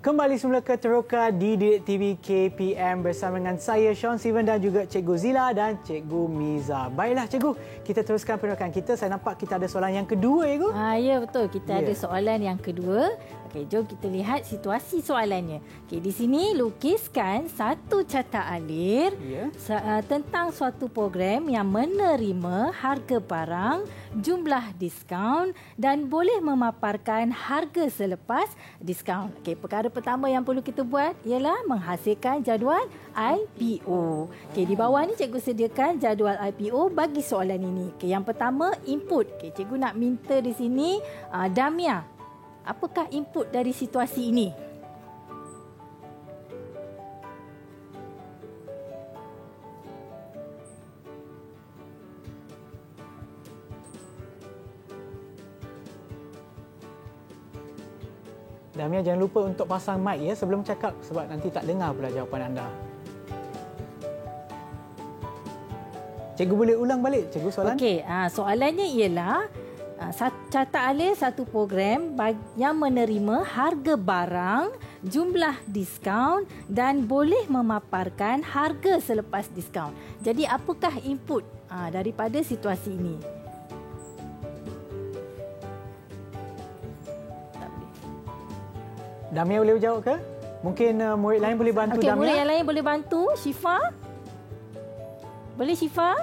Kembali semula ke Teroka di Didik TV KPM bersama dengan saya Sean Steven dan juga Cikgu Zila dan Cikgu Miza. Baiklah Cikgu, kita teruskan penerokan kita. Saya nampak kita ada soalan yang kedua ya Cikgu. Ya betul, kita ada soalan yang kedua. Okey, jom kita lihat situasi soalannya. Okey, di sini lukiskan satu carta alir tentang suatu program yang menerima harga barang, jumlah diskaun dan boleh memaparkan harga selepas diskaun. Okey, perkara pertama yang perlu kita buat ialah menghasilkan jadual IPO. Okey, di bawah ni cikgu sediakan jadual IPO bagi soalan ini. Okey, yang pertama input. Okey, cikgu nak minta di sini Damia. Apakah input dari situasi ini? Damia, jangan lupa untuk pasang mic ya sebelum cakap sebab nanti tak dengar pula jawapan anda. Cikgu boleh ulang balik cikgu soalan? Okey, soalannya ialah carta alir satu program yang menerima harga barang, jumlah diskaun dan boleh memaparkan harga selepas diskaun. Jadi apakah input daripada situasi ini? Damia boleh jawab ke? Mungkin murid lain boleh bantu Damia. Murid yang lain boleh bantu. Syifa? Boleh Syifa?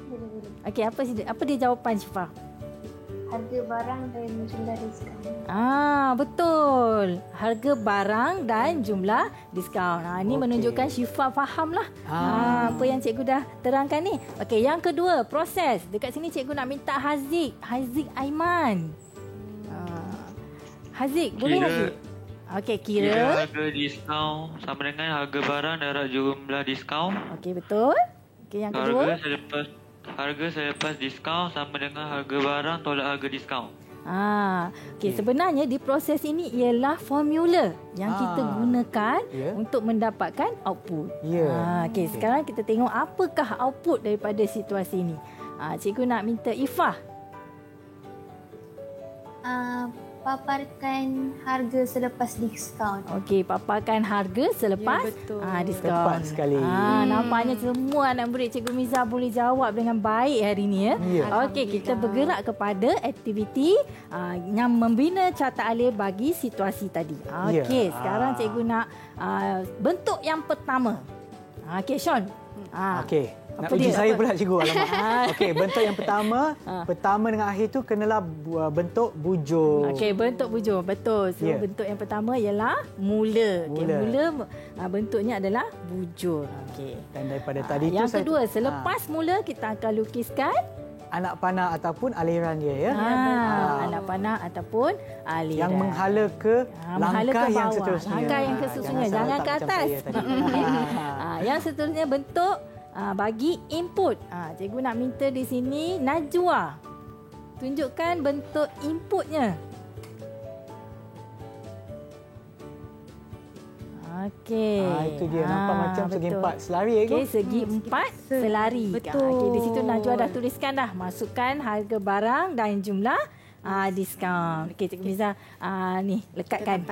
Boleh. Okey, apa dia jawapan Syifa? Harga barang dan jumlah diskaun. Betul. Harga barang dan jumlah diskaun. Ini menunjukkan Syifa fahamlah apa yang cikgu dah terangkan ni. Okey, yang kedua, proses. Dekat sini cikgu nak minta Haziq Aiman. Haziq, boleh Haziq? Okey, kira harga diskaun sama dengan harga barang darab jumlah diskaun. Okey, betul. Okey, yang kedua. Harga selepas diskaun sama dengan harga barang tolak harga diskaun. Okey, sebenarnya di proses ini ialah formula yang kita gunakan untuk mendapatkan output. Okey, sekarang kita tengok apakah output daripada situasi ini. Cikgu nak minta Ifah. Paparkan harga selepas diskaun. Okey, paparkan harga selepas diskaun. Tepat sekali. Nampaknya semua anak murid Cikgu Miza boleh jawab dengan baik hari ini ya. Okey, kita bergerak kepada aktiviti yang membina carta alir bagi situasi tadi. Okey, sekarang cikgu nak bentuk yang pertama. Okey, Sean. Okey. Nak uji saya pula cikgu, alamak. Okey, bentuk yang pertama, pertama dengan akhir tu kenalah bentuk bujur. Okey, bentuk bujur. Betul. So bentuk yang pertama ialah mula. Okey, mula bentuknya adalah bujur. Okey. Dan daripada tadi tu yang kedua, selepas mula kita akan lukiskan anak panah ataupun aliran dia ya. Anak panah ataupun aliran. Yang menghala ke langkah yang seterusnya. Langkah yang seterusnya. Jangan ke atas. Yang seterusnya bentuk bagi input. Cikgu nak minta di sini Najwa. Tunjukkan bentuk inputnya. Okey. Itu dia nampak macam segi empat selari ya. Okey, segi empat selari. Betul. Okey, di situ Najwa dah tuliskan dah. Masukkan harga barang dan jumlah diskaun. Okey, Cikgu Miza ni lekatkan.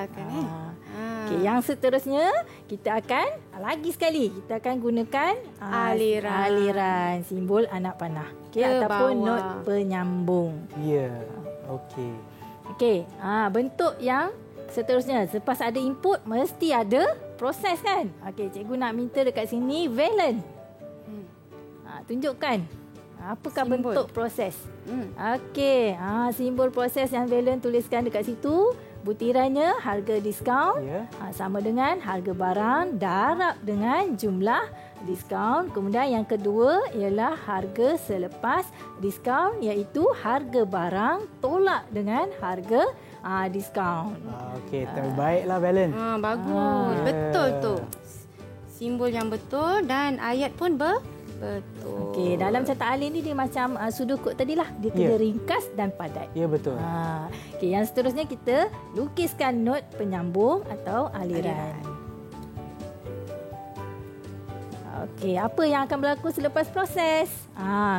Okey, yang seterusnya kita akan lagi sekali kita akan gunakan aliran simbol anak panah. Okey, ataupun not penyambung. Ya. Okey. Okey, bentuk yang seterusnya selepas ada input mesti ada proses kan? Okey, cikgu nak minta dekat sini Valen. Tunjukkan apakah simbol bentuk proses. Okey, simbol proses yang Valen tuliskan dekat situ. Butirannya harga diskaun sama dengan harga barang darab dengan jumlah diskaun. Kemudian yang kedua ialah harga selepas diskaun iaitu harga barang tolak dengan harga diskaun. Okey, terbaiklah Valen. Bagus. Betul tu. Simbol yang betul dan ayat pun betul. Okey, dalam carta alir ni dia macam sudukut tadilah. Dia kena ringkas dan padat. Ya, betul. Okey, yang seterusnya kita lukiskan not penyambung atau aliran. Okey, apa yang akan berlaku selepas proses?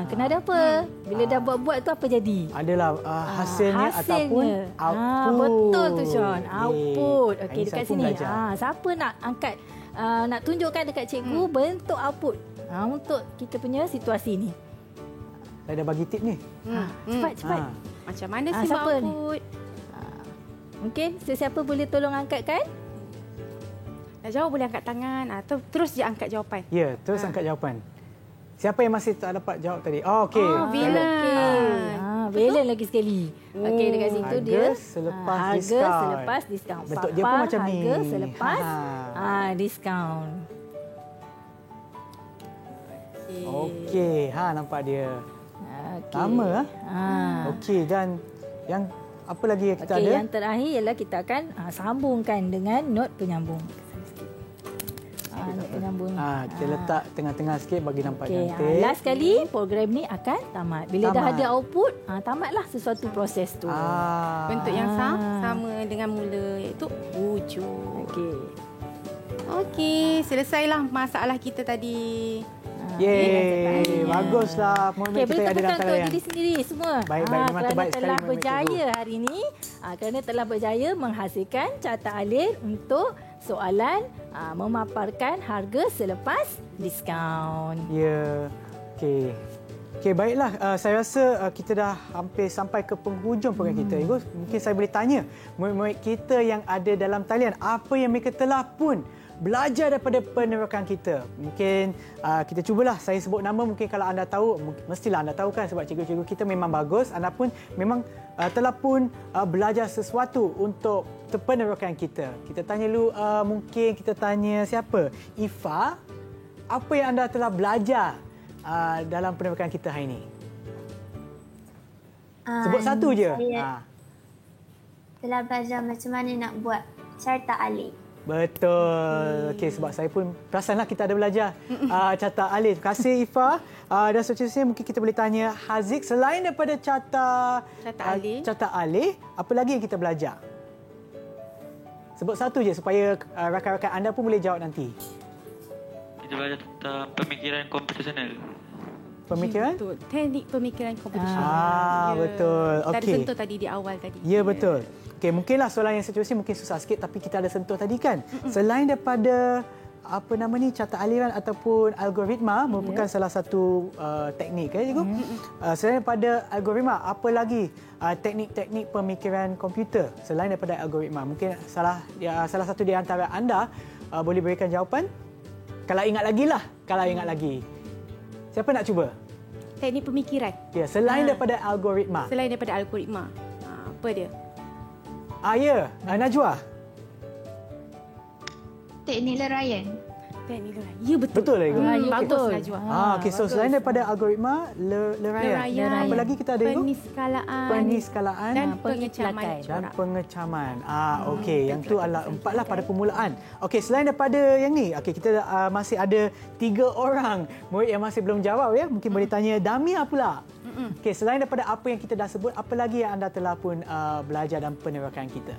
Kena ada apa? Bila dah buat-buat tu apa jadi? Adalah hasilnya ataupun output. Betul tu Sean. Output. Okey, Ini dekat saya pun sini. belajar. Siapa nak angkat nak tunjukkan dekat cikgu bentuk output untuk kita punya situasi ni. Saya dah bagi tip ni. Cepat. Macam mana sih siapa ni? output? Mungkin sesiapa boleh tolong angkatkan? Nak jawab boleh angkat tangan atau terus je angkat jawapan. Ya, terus angkat jawapan. Siapa yang masih tak dapat jawab tadi? Okey. Villain. Villain lagi sekali. Okey, dekat situ harga dia. selepas harga diskaun. selepas diskaun. Bentuk dia pun macam ni. Harga selepas diskaun. Okey, nampak dia. Okay. Sama Okey, dan yang apa lagi yang kita ada? Yang terakhir ialah kita akan sambungkan dengan not penyambung. Not penyambung. Kita letak tengah-tengah sikit bagi nampak cantik. Last kali program ni akan tamat. Bila dah ada output, tamatlah sesuatu proses tu. Bentuk yang sama dengan mula iaitu wujud. Okey, selesailah masalah kita tadi. Yeay, baguslah. Okey, boleh tepukan untuk diri sendiri semua. Baik, memang terbaik sekali. Kerana telah berjaya hari ini, kerana telah berjaya menghasilkan carta alin untuk soalan memaparkan harga selepas diskaun. Ya, okey. Okey, baiklah. Saya rasa kita dah hampir sampai ke penghujung program kita. Mungkin saya boleh tanya murid-murid kita yang ada dalam talian, apa yang mereka telah pun belajar daripada penerokan kita. Mungkin kita cubalah saya sebut nama, mungkin kalau anda tahu, mestilah anda tahu kan sebab cikgu-cikgu kita memang bagus. Anda pun memang telah pun belajar sesuatu untuk penerokan kita. Kita tanya dulu, mungkin kita tanya siapa? Ifa, apa yang anda telah belajar dalam penerokan kita hari ini? Sebut satu je. Saya telah belajar macam mana nak buat carta alin. Betul. Okey, sebab saya pun perasanlah kita ada belajar carta alin. Terima kasih Ifa. Dan seterusnya mungkin kita boleh tanya Haziq, selain daripada carta alin, apa lagi yang kita belajar? Sebut satu je supaya rakan-rakan anda pun boleh jawab nanti. Kita belajar tentang pemikiran komputasional. Pemikiran? Betul. Teknik pemikiran komputasional. Betul. Okey. Kita ada sentuh tadi di awal tadi. Ya, betul. Okey, mungkinlah soalan yang seterusnya mungkin susah sikit tapi kita ada sentuh tadi kan. Selain daripada carta aliran ataupun algoritma merupakan salah satu teknik cikgu. Selain daripada algoritma, apa lagi teknik-teknik pemikiran komputer selain daripada algoritma? Mungkin salah satu di antara anda boleh berikan jawapan. Kalau ingat lagi. Siapa nak cuba? Teknik pemikiran. Ya, selain daripada algoritma. Selain daripada algoritma. Apa dia? Ya, Najwa. Teknik leraian. Ya, betul. Betul lah. Bagus Najwa. Okey, so selain daripada algoritma, leraian. Apa lagi kita ada? Peniskalaan. Dan pengecaman. Okey, yang tu adalah 4 lah pada permulaan. Okey, selain daripada yang ni, okey, kita masih ada 3 orang murid yang masih belum jawab ya. Mungkin boleh tanya Damia pula. Okey, selain daripada apa yang kita dah sebut, apa lagi yang anda telah pun belajar dalam penerokan kita?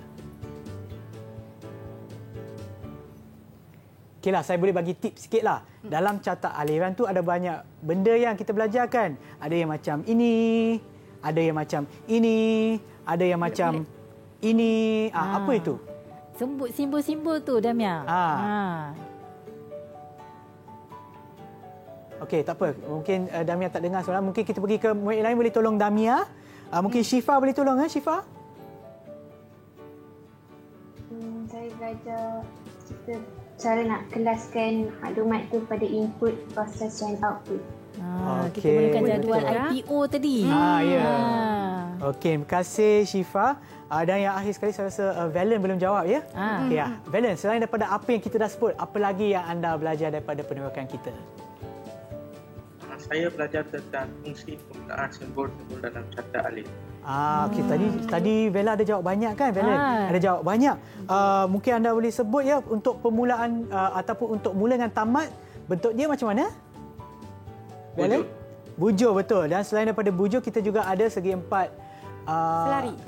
Okeylah, saya boleh bagi tips sikitlah. Dalam carta aliran tu ada banyak benda yang kita belajar kan. Ada yang macam ini, ada yang macam ini, ada yang macam ini. Apa itu? Sebut simbol-simbol tu, Damia. Okey, tak apa. Mungkin Damia tak dengar soalan. Mungkin kita pergi ke murid lain, boleh tolong Damia. Mungkin Syifa boleh tolong, Syifa? Saya belajar cara nak kelaskan maklumat tu pada input, proses dan output. Kita gunakan jadual IPO tadi. Ya. Okey, terima kasih Syifa. Dan yang akhir sekali saya rasa Valen belum jawab ya. Okey, Valen, selain daripada apa yang kita dah sebut, apa lagi yang anda belajar daripada penerokan kita? Saya belajar tentang fungsi penggunaan simbol-simbol dalam carta alin. Okey, tadi Vela ada jawab banyak kan, Valen? Ada jawab banyak. Mungkin anda boleh sebut ya untuk permulaan ataupun untuk mula dengan tamat, bentuk dia macam mana? Valen? Bujur, betul. Dan selain daripada bujur, kita juga ada segi 4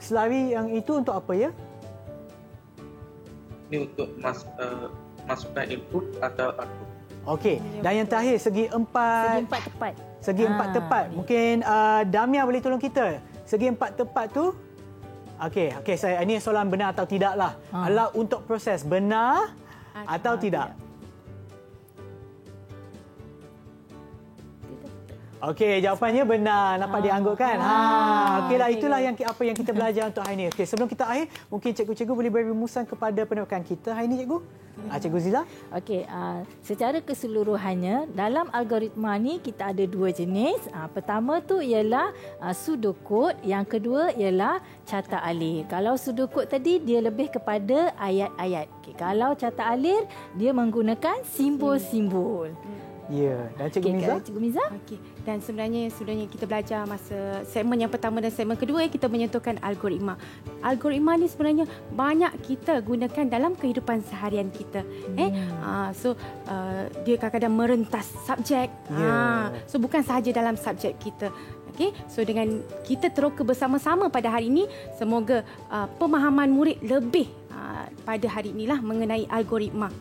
selari yang itu untuk apa ya? Ini untuk masukkan input atau output. Okey. Dan yang terakhir, segi empat tepat. Segi empat tepat. Mungkin Damia boleh tolong kita. Segi empat tepat tu. Okey, saya ini soalan benar atau tidak lah. Adalah untuk proses benar atau tidak. Okey, jawapannya benar. Nampak diangguk kan? Okeylah, itulah apa yang kita belajar untuk hari ini. Okey, sebelum kita akhir, mungkin cikgu-cikgu boleh beri rumusan kepada penerokan kita hari ini, cikgu. Cikgu Zila. Okey, secara keseluruhannya dalam algoritma ni kita ada dua jenis. Pertama tu ialah pseudocode, yang kedua ialah carta alir. Kalau pseudocode tadi dia lebih kepada ayat-ayat. Okey, kalau carta alir dia menggunakan simbol-simbol. Ya, dan Cikgu Miza? Cikgu Miza? Okey. Dan sebenarnya kita belajar masa segmen yang pertama dan segmen kedua kita menyentuhkan algoritma. Algoritma ni sebenarnya banyak kita gunakan dalam kehidupan seharian kita. Dia kadang-kadang merentas subjek. So bukan sahaja dalam subjek kita. Okey, so dengan kita teroka bersama-sama pada hari ini, semoga pemahaman murid lebih pada hari inilah mengenai algoritma.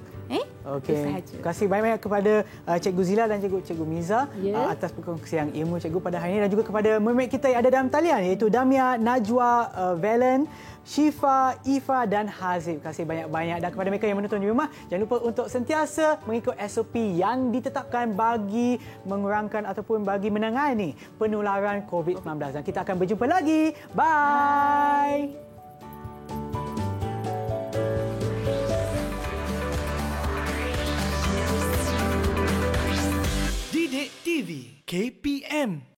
Okey. Terima kasih banyak-banyak kepada Cikgu Zila dan Cikgu Miza atas perkongsian ilmu cikgu pada hari ini, dan juga kepada mermaid kita yang ada dalam talian, iaitu Damia, Najwa, Valen, Syifa, Ifa dan Hazib. Terima kasih banyak-banyak. Dan kepada mereka yang menonton di rumah, jangan lupa untuk sentiasa mengikut SOP yang ditetapkan bagi mengurangkan ataupun bagi menangani penularan COVID-19. Dan kita akan berjumpa lagi. Bye. Didik TV KPM